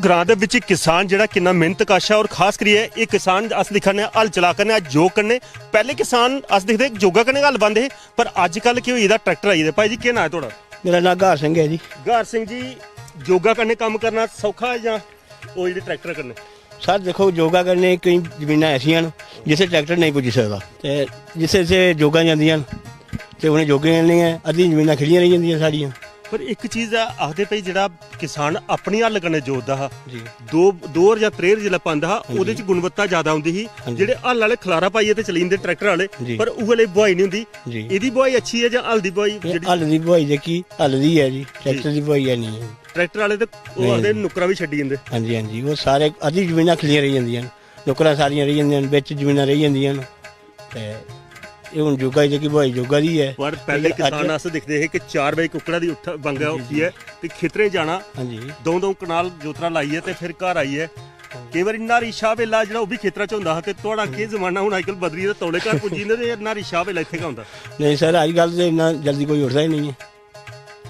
ग्रां दे विच किसान जिहड़ा किन्ना मेहनतकश है और खास करियै ये किसान अस दिक्खने हल चला करने जोग करने पहले किसान अस दिखदे जोगा कन्नै हल बांधे पर अजकल की होई दा ट्रैक्टर आई दे भाई जी केह् नां है तुहाड़ा? मेरा नाम गार सिंह है जी। गार सिंह जी जोगा कन्नै काम करना सौखा है जां ओह जेह्ड़े ट्रैक्टर कन्नै? सर देखो योगा करने कई जमीन ऐसियां जिसे ट्रैक्टर नहीं पुजी सकता ते जिसे जिसे योगा जांदियां ते उन्हें योगे नहीं है अद्धी जमीन खड़ियां रही जांदियां साड़ियां। पर एक चीज़ है आखदे भाई जिहड़ा किसान अपनी हल कन्नै जोतदा हा जी दोर जां त्रेर जिसलै पांदा हा ओहदे च गुणवत्ता ज्यादा आउंदी ही जेह्ड़े हल वाले खलारा पाइयै ते चली जंदे ट्रैक्टर वाले पर उ'ऐ लेई बुआई नहीं हुंदी। जी एह्दी बुआई अच्छी है जां हल दी बुआई? हल दी बुआई जेह्की हल दी है जी ट्रैक्टर दी बुआई है नहीं है। ट्रैक्टर वाले ते ओह आखदे नुकरा भी छड्डी जंदे। हाँ जी हाँ जी वो सारे अद्धी जमीनां खलियां रही जांदियां नुकरां सारियां रही जांदियां बिच जमीनां रही जांदियां ते ਇਹ ਹੁਣ ਜੋਗਾ ਦੀ ਬੁਆਈ ਜੋਗਾ ਦੀ ਹੈ। ਪਰ ਪਹਿਲੇ ਕਿਸਾਨ ਅਸ ਦਿਖਦੇ ਹੈ ਕਿ 4 ਵਜੇ ਕੁੱਕੜਾ ਦੀ ਉੱਠ ਬੰਗਾ ਉੱਠੀ ਹੈ ਤੇ ਖੇਤਰੇ ਜਾਣਾ ਹਾਂਜੀ ਦੋ ਕਨਾਲ ਜੋਤਰਾ ਲਾਈਏ ਤੇ ਫਿਰ ਘਰ ਆਈਏ ਕਈ ਵਾਰੀ ਨਾਰੀ ਸ਼ਾਹ ਵੇਲਾ ਜਿਹੜਾ ਉਹ ਵੀ ਖੇਤਰਾ ਚ ਹੁੰਦਾ ਤੇ ਤੁਹਾਡਾ ਕੀ ਜ਼ਮਾਨਾ ਹੁਣ ਅੱਜਕੱਲ ਬਦਲੀ ਤੇ ਤੌਲੇ ਘਰ ਪੁੱਜੀ ਨੇ ਤੇ ਨਾਰੀ ਸ਼ਾਹ ਵੇਲਾ ਇੱਥੇ ਕਾ ਹੁੰਦਾ? ਨਹੀਂ ਸਰ ਅੱਜ ਕੱਲ੍ਹ ਤੇ ਇੰਨਾ ਜਲਦੀ ਕੋਈ ਉੱਠਦਾ ਹੀ ਨਹੀਂ ਹੈ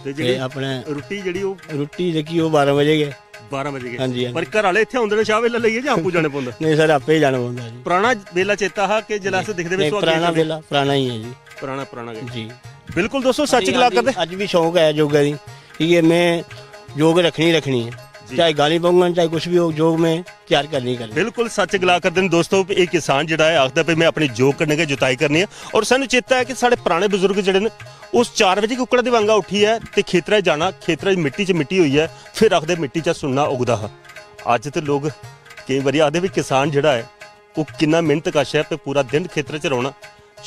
ਤੇ ਜਿਹੜੀ ਆਪਣੇ ਰੋਟੀ ਜਿਹੜੀ ਉਹ ਰੋਟੀ ਦੇਖੀ ਉਹ 12 ਵਜੇ ਗਏ 12 ਵਜੇ ਹਾਂਜੀ ਗਏ ਪਰ ਘਰ ਵਾਲੇ ਇੱਥੇ ਹੁੰਦੇ ਨੇ ਸ਼ਾਹ ਵੇਲਾ ਲਈਏ ਜਾਂ ਆਪੂ ਜਾਣੇ ਪੈਂਦਾ? ਨਹੀਂ ਸਰ ਆਪੇ ਹੀ ਜਾਣਾ ਪੈਂਦਾ ਜੀ। ਪੁਰਾਣਾ ਵੇਲਾ ਚੇਤਾ ਹੈ ਕਿ ਜਲਾਸ ਦਿਖਦੇ ਵੇ ਪੁਰਾਣਾ ਵੇਲਾ ਪੁਰਾਣਾ ਹੀ ਹੈ ਜੀ ਪੁਰਾਣਾ ਜੀ ਬਿਲਕੁਲ ਦੋਸਤੋ ਸੱਚ ਗਲਾ ਕਰਦੇ ਅੱਜ ਵੀ ਸ਼ੌਕ ਹੈ योगा ਦੀ कि मैं योग रखनी है चाहे गाली पाऊंगा चाहे कुछ भी हो योग में तैयार करनी बिल्कुल सच गला करते हैं दोस्तों। एक किसान जिहड़ा है आखदा पे मैं अपनी योग करने की जुताई करनी है और सानू चेता है कि साढ़े पुराने बुजुर्ग जिहड़े ने उस 4 बजे कुक्कड़ दी वांगा उठी है ते खेतरा जाना खेतरा मिट्टी च मिट्टी हुई है फिर आखदे मिट्टी च सुनना उगदा है। अज तो लोग कई बारी आखदे भी किसान जिहड़ा है वो किन्ना मेहनतकश है ते पूरा दिन खेतर च रौना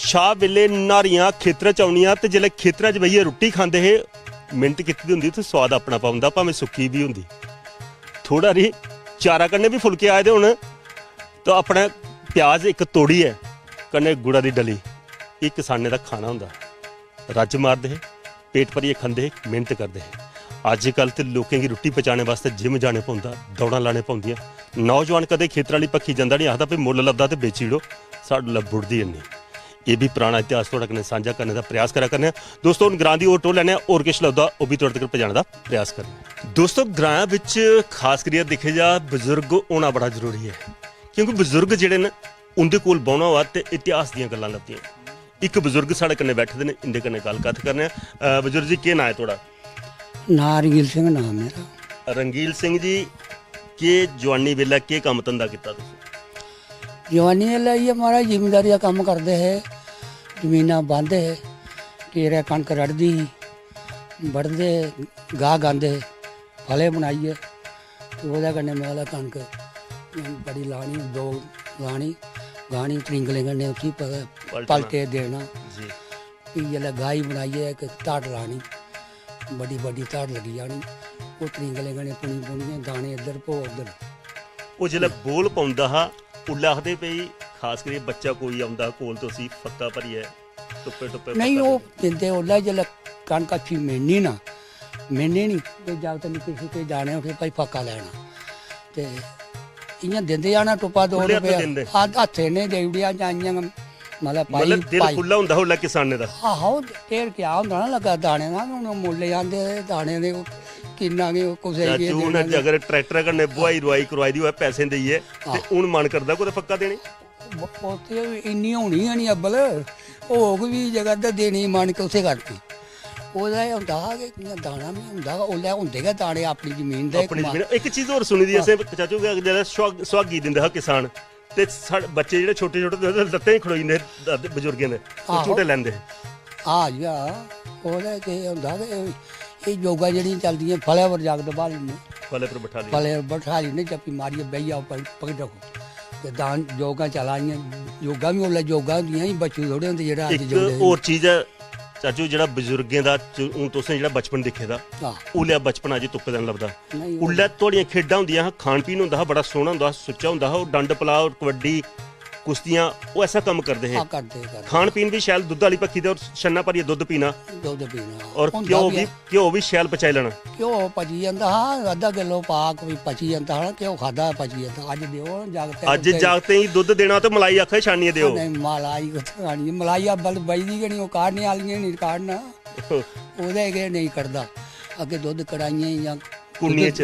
शाह वेले नारियां खेतर च आउणियां ते जिसलै खेतर च बेहियै रुट्टी खांदे हे मिहनत कीती दी हुंदी ते स्वाद अपना पाउंदा भावें सुक्की भी हुंदी थोड़ा री चारा कन्नै भी फुलके आए दे हुण तो अपना प्याज एक तोड़ी है कन्नै गुड़ा दी डली ये किसाने दा खाना हुंदा रज मारदे हे पेट भरियै खंदे हे मेहनत करदे हे। अजकल ते लोकें गी रुट्टी पचाने वास्ते जिम जाने पौंदा दौड़ां लाने पौंदियां नौजवान कदे खेतर वाली पक्खी जांदा नहीं आखदा भाई मुੱਲ लभदा ते बेची ओड़ो साडू लभ बुड़दी इन्नी। ये भी पुराना इतिहास थोड़ा कन्नै साझा करने का प्रयास करा करने दोस्तों। हुण ग्रां दी होर टोह लैने होर किश लभदा ओह भी तुहाडे तक पहुंचाने का प्रयास करने दोस्तों। ग्रां विच खास करियै दिखे जा बजुर्ग होना बड़ा जरूरी है क्योंकि बजुर्ग जिहड़े न उंदे कोल बौह्ना होआ ते इतिहास दीयां गल्लां लभदियां। एक बजुर्ग साढ़े कन्नै बैठे दे ने इंदे कन्नै गल्ल करने आ। बजुर्ग जी केह् नां है तुहाड़ा? नां रंगील सिंह नाम मेरा। रंगील सिंह जी के जवानी वेला केह् कम्म धंधा कीता तुसीं? जवानी वेले इ'यै महाराज जिमींदारी दा कम्म करदे हे जमीनां बांह्दे हे केरे कनक रड़दी ही बड़दे गाह गांदे फले बनाइयै ते ओह्दे कन्नै मतलब कनक बड़ी लानी दो लानी गाह्नी त्रिंगलें कन्नै उसी पलटे देना फ्ही जेल्लै गाही बनाइयै इक धड़ लानी बड्डी बड्डी धड़ लगी जानी ओह् त्रिंगलें कन्नै पुनियै दाने इद्धर भो उद्धर। ओह् जेल्लै बोल पौंदा हा उल्लै आखदे भई खास करियै बच्चा कोई आंदा कोल तो उसी फक्का भरियै टुप्पे टुप्पे नहीं ओह् दिंदे ओल्लै जेल्लै कनक अच्छी मिलनी ना मिलनी नी ते जागत निक्के निक्के जाने उठे भाई फक्का लैना ते इ'यां दिंदे जाना टुप्पा 2 रुपये हत्थे ने देई ओड़ेआ जां इ'यां मतलब दिल खुल्ला होंदा हा उल्लै किसाने दा। आहो ढेर क्या होंदा ना लग्गा दाने दा हून मुल्ल आंदे दाने दे किन्ना के कुसै गी हून अगर ट्रैक्टर कन्नै बुआई रुआई करवाई दी होऐ पैसे देइयै ते हून मन करदा कुतै फक्का देने उत्थे इन्नी होनी गै नी अब्बल होग भी जगह ते देने मन कुसै करदी ओह्दा एह् होंदा हा कि इ'यां दाना बी होंदा ओल्लै होंदे गै दाने अपनी जमीन दे। इक चीज होर सुनी दी असें चाचू जेल्लै सुहागी दिंदा हा किसान ते साढ़े बच्चे जेह्ड़े छोटे छोटे लत्तें च खड़ोई जंदे बजुर्गें दे झूटे लैंदे हां जी हां ओह्दा केह् होंदा कि एह् योगा जेह्ड़ियां चलदियां फले पर जागत बाली ने फले पर बैठा ने चप्पी मारियै बेही जाओ पकड़ रखो ते दान योगा चला दियां योगा भी ओल्लै योगा होंदियां ही बच्चू थोड़े होंदे जेह्ड़ा इक होर चीज है चाचू जेह्ड़ा बजुर्गें दा हून तुसें जेह्ड़ा बचपन दिक्खे दा उल्लै बचपन अज्ज तुप्पे दा लभदा उल्लै थुआढ़ियां खेढां होंदियां हा खान पीन होंदा हा बड़ा सोहना होंदा हा सुच्चा होंदा हा डंड पलाओ कबड्डी कुश्तियां वो ऐसा कम्म करदे हे खान पीन भी शैल दुद्ध वाली पक्खी दे और छन्ना भरियै दुद्ध पीना और घ्यो भी शैल पचाई लैना घ्यो पची जंदा हा अद्धा किलो पाक भी पची जंदा हा घ्यो खादा पची जंदा अज्ज देओ जागत अज्ज जागतें गी दुद्ध देना ते मलाई आखे छानियै देओ नहीं मलाई कुत्थै खानी मलाई अब्बल बजदी गै नहीं ओह् काढ़ने आह्लियां नहीं काढ़ना ओह्दे गै नेईं करदा अग्गें दुद्ध कड़ाइयां जां ਕੁੰਨੀਆਂ ਚ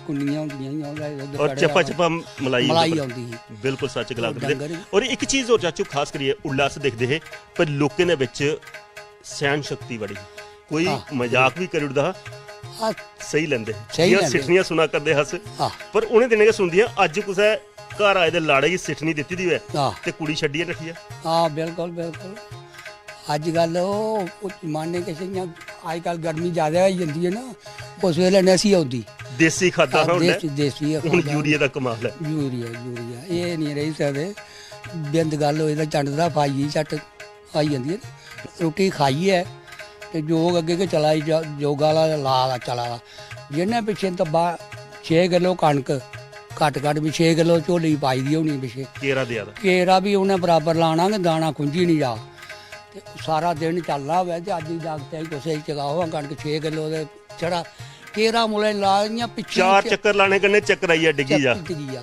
ਕੁੰਨੀਆਂ ਹੁੰਦੀਆਂ ਸੀ, ਉਹਦਾ ਔਰ ਚੱਪਾ ਚੱਪਾ ਮਲਾਈ ਮਲਾਈ ਆਉਂਦੀ ਸੀ। ਬਿਲਕੁਲ ਸੱਚ ਗਲਾ ਉਹ ਕਰਦੇ ਡੰਗਰ- ਔਰ ਇੱਕ ਚੀਜ਼ ਹੋਰ ਚਾਚੂ ਖਾਸ ਕਰੀਏ ਉल्लास ਦੇਖਦੇ ਹੈ ਪਰ ਲੋਕਾਂ ਦੇ ਵਿੱਚ ਸਹਿਣ ਸ਼ਕਤੀ ਬੜੀ ਕੋਈ ਮਜ਼ਾਕ ਵੀ ਕਰ ਉੜਦਾ ਆ ਸਹੀ ਲੈਂਦੇ ਸਹੀ ਜਾਂ ਲੈਂਦੇ। ਸਿੱਠਣੀਆਂ ਸੁਣਾ ਕਰਦੇ ਹੱਸ ਆ ਪਰ ਉਹਨੇ ਦਿਨੇ ਸੁਣਦੀਆਂ ਅੱਜ ਕੁਸੈ ਘਰ ਆਏ ਦੇ ਲਾੜੇ ਦੀ ਸਿੱਠਣੀ ਦਿੱਤੀ ਦੀ ਹੋਏ ਆ ਤੇ ਕੁੜੀ ਛੱਡੀ ਹੈ ਨਠੀਆ ਹਾਂ ਬਿਲਕੁਲ ਬਿਲਕੁਲ। ਅੱਜ ਕੱਲ ਉਹ ਜ਼ਮਾਨੇ ਕਿਸੇ ਦੀਆਂ ਅੱਜ ਕੱਲ ਗਰਮੀ ਜ਼ਿਆਦਾ ਹੋਈ ਜਾਂਦੀ ਹੈ ਨਾ, ਉਸ ਵੇਲੇ ਨਸੀ ਆਉਂਦੀ ਦੇਸੀ ਖਾਦਾ ਹੁੰਦਾ ਦੇਸੀ ਹੁਣ ਯੂਰੀਆ ਦਾ ਕਮਾਲ ਹੈ। ਯੂਰੀਆ ਇਹ ਨਹੀਂ ਰਹੀ ਸਕਦੇ। ਬਿੰਦ ਗੱਲ ਹੋਏ ਤਾਂ ਚੰਡ ਦਾ ਪਾਈ ਝੱਟ ਆਈ ਜਾਂਦੀ ਹੈ। ਰੋਟੀ ਖਾਈ ਹੈ ਤੇ ਜੋਗ ਅੱਗੇ ਕੇ ਚਲਾਈ ਜੋਗਾ ਵਾਲਾ ਲਾ ਚਲਾ ਜਿਹਨੇ ਪਿੱਛੇ ਤੱਬਾ 6 ਕਿਲੋ ਕਣਕ ਘੱਟ ਵੀ 6 ਕਿਲੋ ਝੋਲੀ ਪਾਈ ਦੀ ਹੋਣੀ ਪਿੱਛੇ ਕੇਰਾ ਦਿਆ ਦਾ ਕੇਰਾ ਵੀ ਉਹਨੇ ਬਰਾਬਰ ਲਾਣਾ ਕਿ ਦਾਣਾ ਖੁੰਝੀ ਨਹੀਂ ਜਾ ਤੇ ਸਾਰਾ ਦਿਨ ਚੱਲਦਾ ਹੋਇਆ ਤੇ ਅੱਜ ਹੀ ਜਾਗਤੇ ਕੁਛ ਚਗਾਓ ਕਣਕ 6 ਕਿਲੋ ਦੇ ਚੜਾ ਕੇਰਾ ਮੁਲੇ ਲਾਈਆਂ ਪਿੱਛੇ 4 ਚੱਕਰ ਲਾਣੇ ਕੰਨੇ ਚੱਕਰ ਆਈਆ ਡਿੱਗੀ ਜਾ ਡਿੱਗੀ ਜਾ